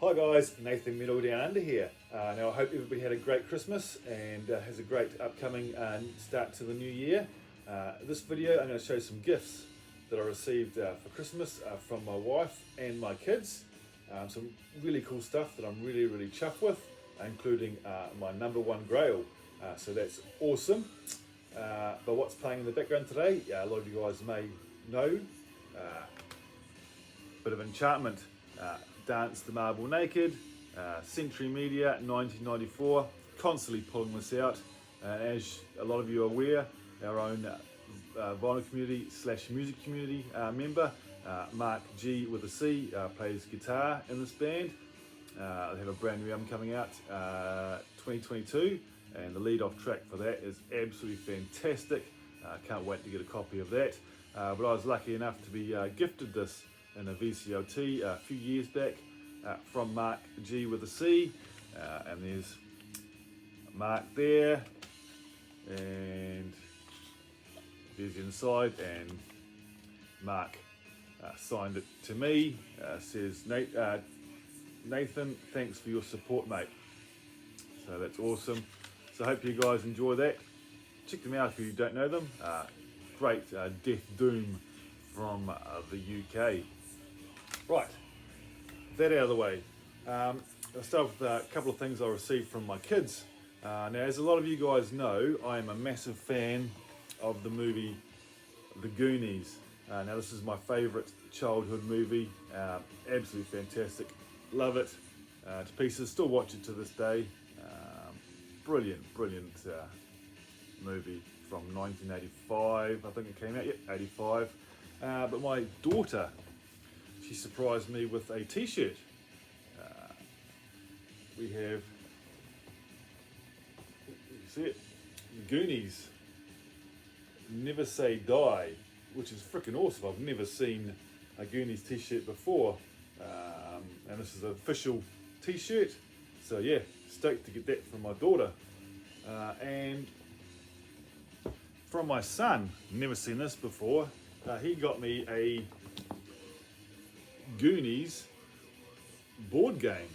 Hi guys, Nathan Metal Down Under here. Now I hope everybody had a great Christmas and has a great upcoming start to the new year. This video I'm going to show some gifts that I received for Christmas from my wife and my kids. Some really cool stuff that I'm really chuffed with, including my number one grail. So that's awesome. But what's playing in the background today, a lot of you guys may know, bit of Enchantment. Dance the Marble Naked, Century Media, 1994, constantly pulling this out. As a lot of you are aware, our own vinyl community / music community member, Mark G with a C, plays guitar in this band. They have a brand new album coming out 2022, and the lead off track for that is absolutely fantastic. Can't wait to get a copy of that. But I was lucky enough to be gifted this in a VCLT a few years back from Mark G with a C, and there's Mark there, and there's the inside, and Mark signed it to me, says Nathan, thanks for your support, mate. So that's awesome. So I hope you guys enjoy that. Check them out if you don't know them. Great Death Doom from the UK. Right, that out of the way. I'll start with a couple of things I received from my kids. Now, as a lot of you guys know, I am a massive fan of the movie The Goonies. Now, this is my favourite childhood movie. Absolutely fantastic. Love it to pieces. Still watch it to this day. Brilliant movie from 1985. I think it came out, 85. But my daughter, she surprised me with a t-shirt. We have, you see it, Goonies, Never Say Die, which is freaking awesome. I've never seen a Goonies t-shirt before. And this is an official t-shirt. So yeah, stoked to get that from my daughter. And from my son, never seen this before. He got me a Goonies board game.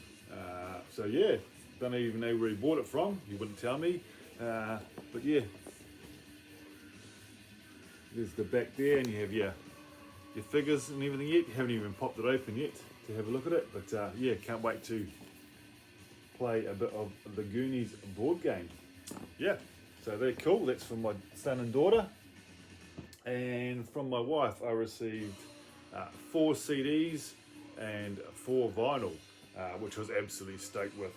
So yeah, don't even know where he bought it from. He wouldn't tell me. But yeah, there's the back there, and you have your figures and everything yet. You haven't even popped it open yet to have a look at it. But yeah, can't wait to play a bit of the Goonies board game. Yeah, so they're cool. That's from my son and daughter. And from my wife, I received 4 CDs and 4 vinyl, which I was absolutely stoked with.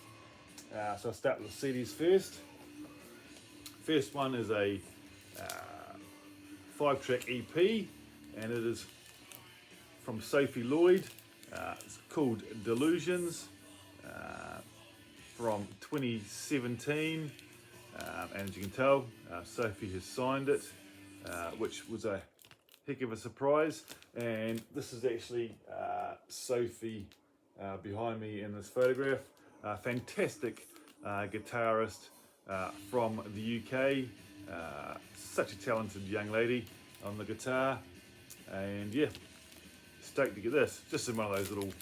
So I'll start with the CDs first. First one is a 5-track EP, and it is from Sophie Lloyd. It's called Delusions, from 2017. And as you can tell, Sophie has signed it, which was a heck of a surprise. And this is actually Sophie behind me in this photograph. Fantastic guitarist from the UK. Such a talented young lady on the guitar. And yeah, stoked to get this. Just in one of those little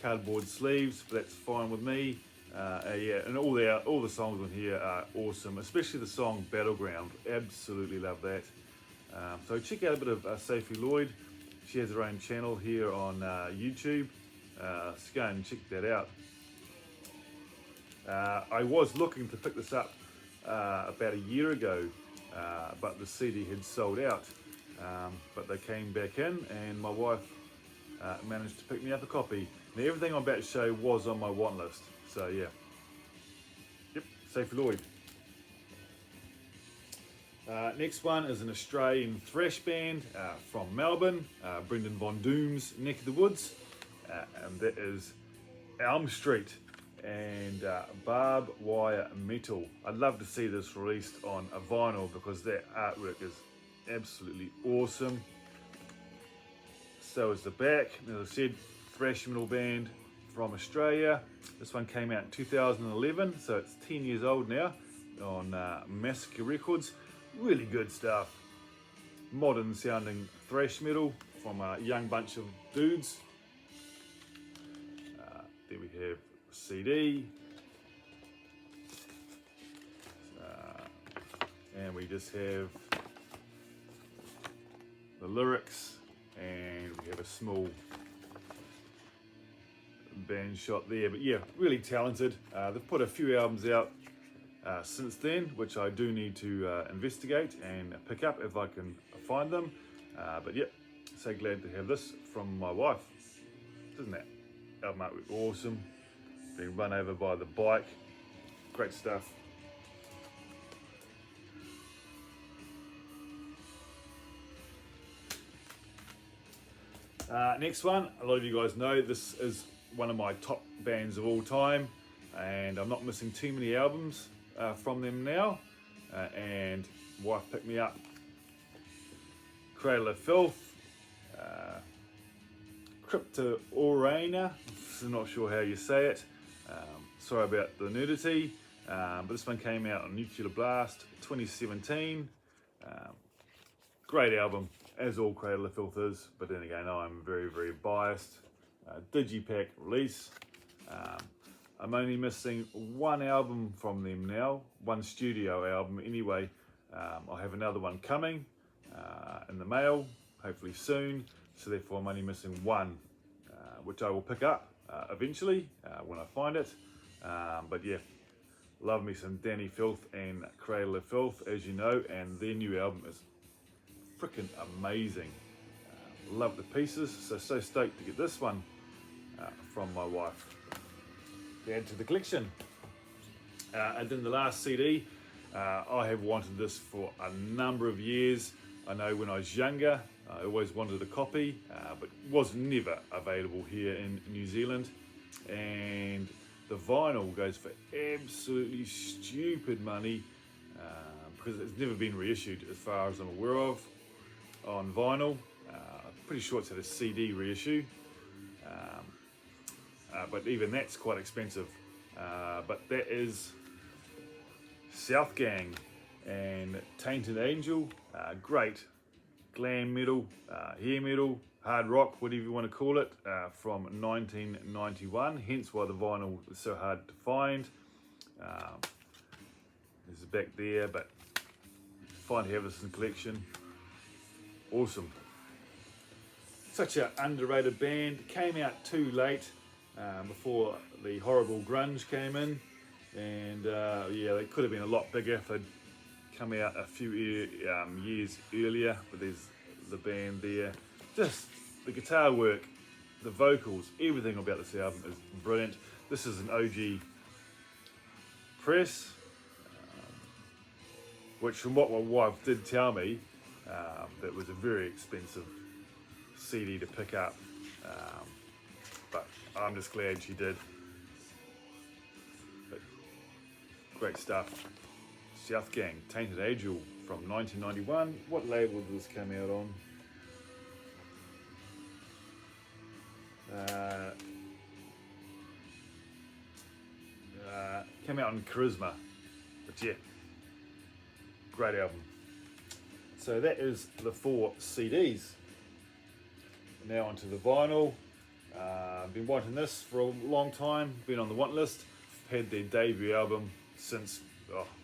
cardboard sleeves, but that's fine with me. Yeah, and all the songs on here are awesome, especially the song Battleground. Absolutely love that. So check out a bit of Sophie Lloyd. She has her own channel here on YouTube. So go and check that out. I was looking to pick this up about a year ago, but the CD had sold out. But they came back in, and my wife managed to pick me up a copy. Now, everything I'm about to show was on my want list. So yeah, yep, Sophie Lloyd. Next one is an Australian thrash band from Melbourne, Brendan Von Doom's neck of the woods, and that is Elm Street and Barbed Wire Metal. I'd love to see this released on a vinyl because that artwork is absolutely awesome. So is the back. As I said, thrash metal band from Australia. This one came out in 2011, so it's 10 years old now on Massacre Records. Really good stuff. Modern sounding thrash metal from a young bunch of dudes. we have CD, and we just have the lyrics, and we have a small band shot there. But yeah, really talented. They've put a few albums out since then, which I do need to investigate and pick up if I can find them. But yeah, so glad to have this from my wife. Isn't that album artwork awesome? Being run over by the bike. Great stuff. Next one, a lot of you guys know this is one of my top bands of all time, and I'm not missing too many albums from them now, and wife picked me up Cradle of Filth, Cryptoraena, I'm not sure how you say it, sorry about the nudity, but this one came out on Nuclear Blast 2017. Great album, as all Cradle of Filth is, but then again I'm very biased. Digipack release. I'm only missing one album from them now, one studio album anyway. I have another one coming in the mail, hopefully soon, so therefore I'm only missing one, which I will pick up eventually when I find it. But yeah, love me some Dani Filth and Cradle of Filth, as you know, and their new album is freaking amazing. Love the pieces, so stoked to get this one from my wife to add to the collection. And then the last CD, I have wanted this for a number of years. I know when I was younger I always wanted a copy, but was never available here in New Zealand, and the vinyl goes for absolutely stupid money because it's never been reissued as far as I'm aware of on vinyl. Pretty sure it's had a CD reissue, but even that's quite expensive. But that is Southgang and Tainted Angel. Great glam metal, hair metal, hard rock, whatever you want to call it, from 1991, hence why the vinyl is so hard to find. There's back there, but fine to have this in collection. Awesome. Such an underrated band. Came out too late, before the horrible grunge came in, and yeah, they could have been a lot bigger if they'd come out a few years earlier. But there's the band there. Just the guitar work, the vocals, everything about this album is brilliant. This is an OG press, which from what my wife did tell me, that was a very expensive CD to pick up, but I'm just glad she did. But great stuff. Southgang, Tainted Angel from 1991. What label did this come out on? Came out on Charisma, but yeah, great album. So that is the 4 CDs. Now onto the vinyl. I've been wanting this for a long time, been on the want list. Had their debut album since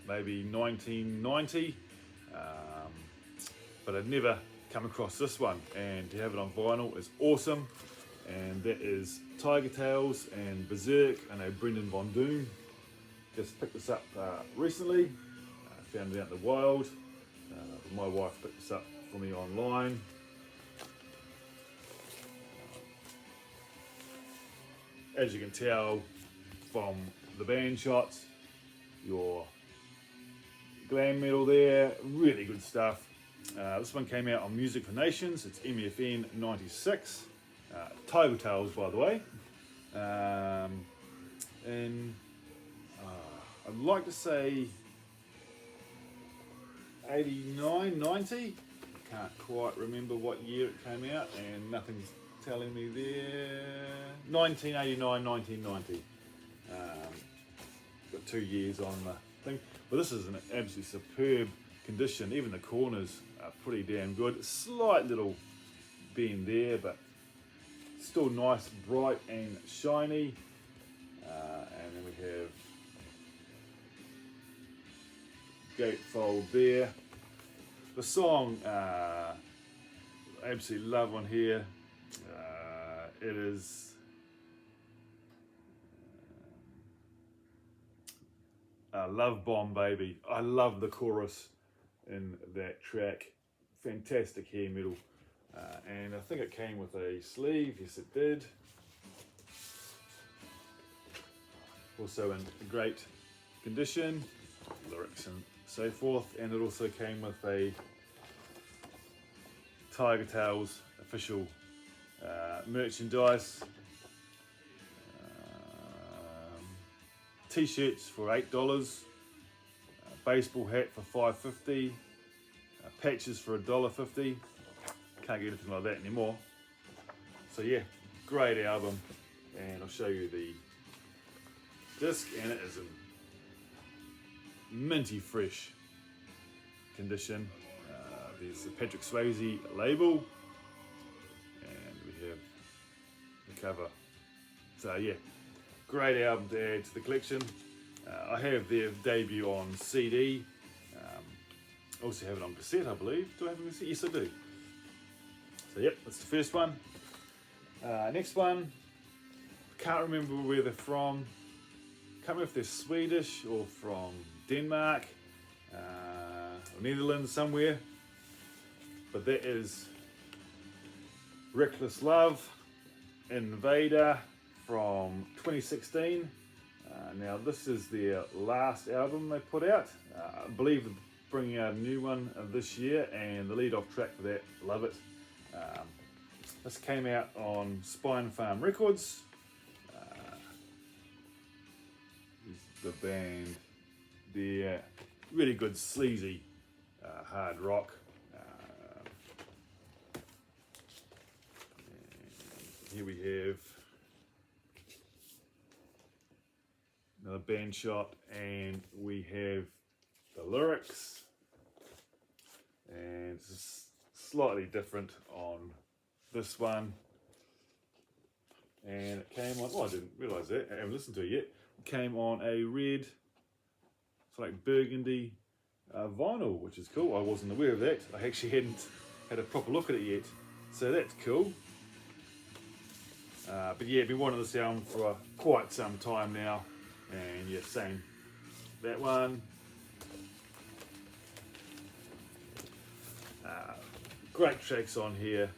maybe 1990, but I'd never come across this one, and to have it on vinyl is awesome. And that is Tiger Tails and Berserk. I know Brendan Von Doom just picked this up recently, found it out in the wild. My wife picked this up for me online. As you can tell from the band shots, your glam metal there, really good stuff. This one came out on Music for Nations. It's MFN 96. Tiger Tails, by the way. And I'd like to say 89, 90. Can't quite remember what year it came out, and nothing's telling me there. 1989, 1990. Got 2 years on the thing. But this is an absolutely superb condition. Even the corners are pretty damn good. Slight little bend there, but still nice, bright and shiny. and then we have gatefold there. The song, absolutely love on here. It is Love Bomb Baby. I love the chorus in that track. Fantastic hair metal. And I think it came with a sleeve. Yes, it did. Also in great condition. Lyrics and so forth. And it also came with a Tiger Tales official merchandise. T-shirts for $8, baseball hat for $5.50, patches for $1.50. Can't get anything like that anymore. So yeah, great album, and I'll show you the disc, and it is in minty fresh condition. There's the Patrick Swayze label, and we have the cover. So yeah, great album to add to the collection. I have their debut on CD. Also have it on cassette, I believe. Do I have it on cassette? Yes, I do. So yep, that's the first one. Next one, can't remember where they're from. Can't remember if they're Swedish or from Denmark or Netherlands somewhere. But that is Reckless Love, Invader from 2016. Now this is their last album they put out. I believe they're bringing out a new one this year, and the lead off track for that, love it. This came out on Spine Farm Records. The band, they're really good sleazy hard rock. Here we have another band shot, and we have the lyrics, and it's slightly different on this one. And it came on, I didn't realise that, I haven't listened to it yet. It came on a red, it's like burgundy vinyl, which is cool. I wasn't aware of that. I actually hadn't had a proper look at it yet, so that's cool. But yeah, been wanting this album for quite some time now, and yeah, same. That one. Great tracks on here,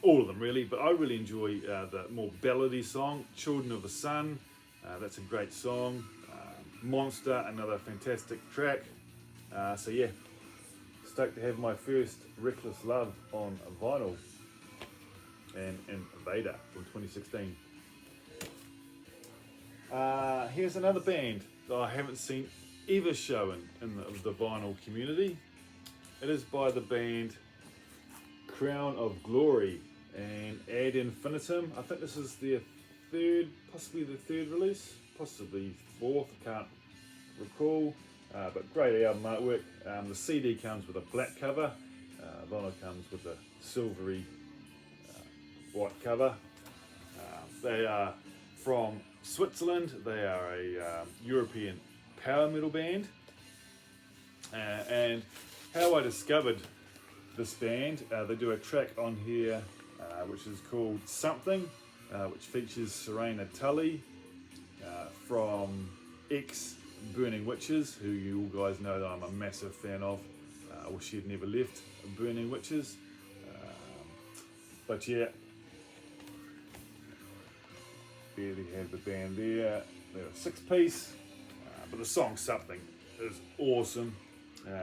all of them really, but I really enjoy the more ballady song, Children of the Sun. That's a great song. Monster, another fantastic track. So yeah, stoked to have my first Reckless Love on vinyl. And Invader from 2016. Here's another band that I haven't seen ever shown in the vinyl community. It is by the band Crown of Glory and Ad Infinitum. I think this is their third, possibly the third release, possibly fourth, I can't recall. But great album artwork. The CD comes with a black cover. Vinyl comes with a silvery white cover. They are from Switzerland. They are a European power metal band. And how I discovered this band, they do a track on here which is called Something, which features Serena Tully from Burning Witches, who you all guys know that I'm a massive fan of. I wish she'd never left Burning Witches. But yeah, barely had the band there. They're a 6-piece, but the song Something is awesome,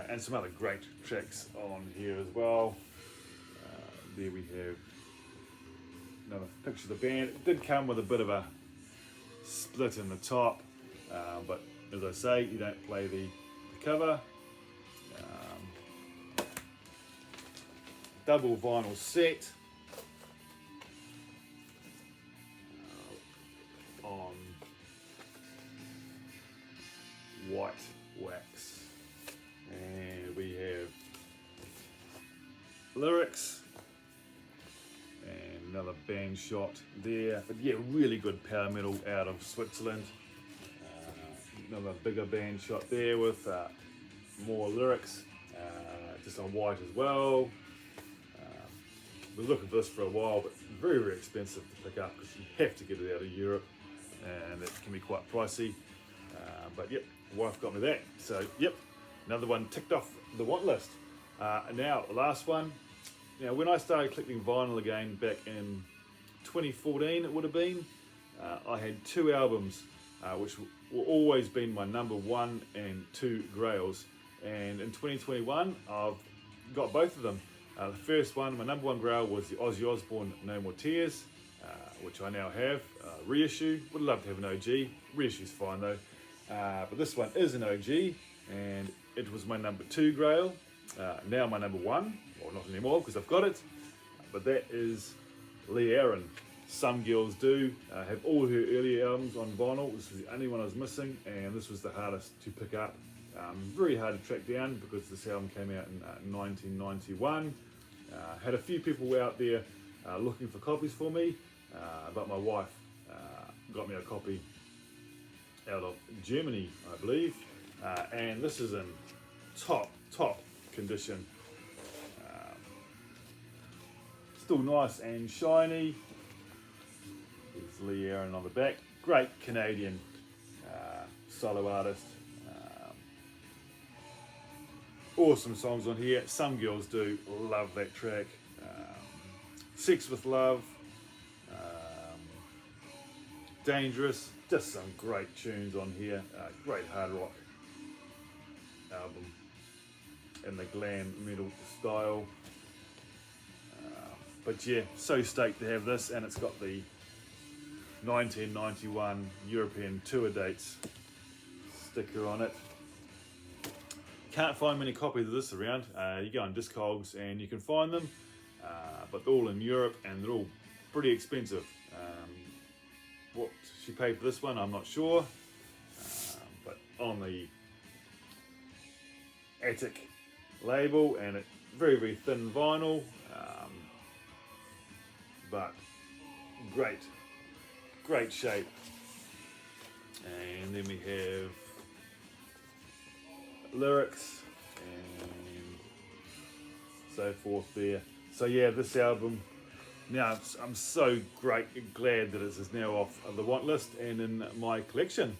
and some other great tracks on here as well. There we have another picture of the band. It did come with a bit of a split in the top, but as I say, you don't play the cover. Double vinyl set. On white wax, and we have lyrics and another band shot there. But yeah, really good power metal out of Switzerland. Another bigger band shot there with more lyrics, just on white as well. Been looking for this for a while, but very, very expensive to pick up because you have to get it out of Europe, and it can be quite pricey. But yep, the wife got me that. So yep, another one ticked off the want list. Now, the last one. Now, when I started collecting vinyl again back in 2014, it would have been, I had 2 albums, which will always been my number 1 and 2 grails. And in 2021, I've got both of them. The first one, my number 1 grail, was the Ozzy Osbourne No More Tears, which I now have, reissue. Would love to have an OG. Reissue's fine though. But this one is an OG, and it was my number 2 grail. Now my number 1, well, not anymore because I've got it, but that is Lee Aaron. Some Girls Do. Have all her earlier albums on vinyl. This was the only one I was missing, and this was the hardest to pick up. Very hard to track down because this album came out in 1991. Had a few people out there looking for copies for me, but my wife got me a copy out of Germany, I believe, and this is in top condition. Still nice and shiny. There's Lee Aaron on the back. Great Canadian solo artist. Awesome songs on here. Some Girls Do. Love that track. Sex with Love. Dangerous. Just some great tunes on here. Great hard rock album in the glam metal style. But yeah, so stoked to have this, and it's got the 1991 European tour dates sticker on it. Can't find many copies of this around. You go on Discogs and you can find them, but they're all in Europe and they're all pretty expensive. What she paid for this one, I'm not sure, but on the Attic label, and it very, very thin vinyl, but great shape. And then we have lyrics and so forth there. So yeah, this album, now I'm so glad that it is now off of the want list and in my collection.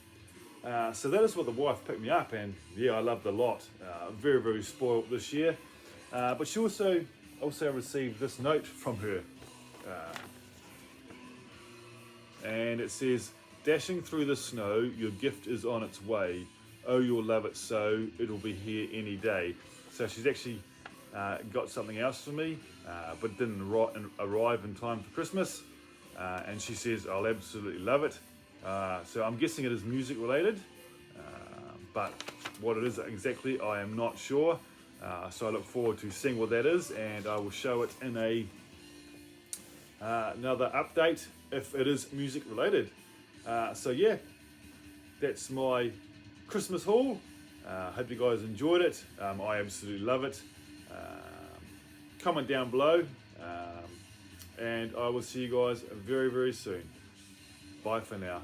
So that is what the wife picked me up, and yeah, I loved it a lot. Very, very spoiled this year. But she also received this note from her. And it says, "Dashing through the snow, your gift is on its way. Oh, you'll love it so, it'll be here any day." So she's actually got something else for me, but didn't arrive in time for Christmas. And she says, "I'll absolutely love it." So I'm guessing it is music related, but what it is exactly, I am not sure. So I look forward to seeing what that is, and I will show it in another update if it is music related. So yeah, that's my Christmas haul. Hope you guys enjoyed it. I absolutely love it. Comment down below, and I will see you guys very, very soon. Bye for now.